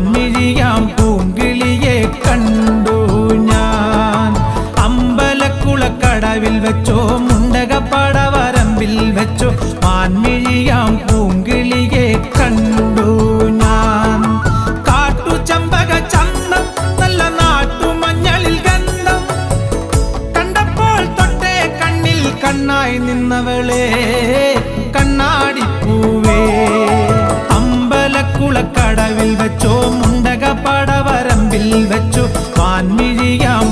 മാൻമിഴിയാം പൂങ്കിളിയെ കണ്ടു ഞാൻ. അമ്പലക്കുളക്കടവിൽ വെച്ചോ മുണ്ടകപ്പടവരമ്പിൽ വെച്ചോ മാൻമിഴിയാം പൂങ്കിളിയെ കണ്ടു ഞാൻ. കാട്ടുചമ്പക ചന്തം നല്ല നാട്ടുമഞ്ഞളിൽ ഗന്ധം കണ്ടപ്പോൾ തൊട്ടേ കണ്ണിൽ കണ്ണായി നിന്നവളെ കണ്ണാടിപ്പൂവേ. അമ്പലക്കുളക്കടവിൽ വെച്ചോ മുണ്ടകപ്പടവരമ്പിൽ വെച്ചോ മാൻമിഴിയാം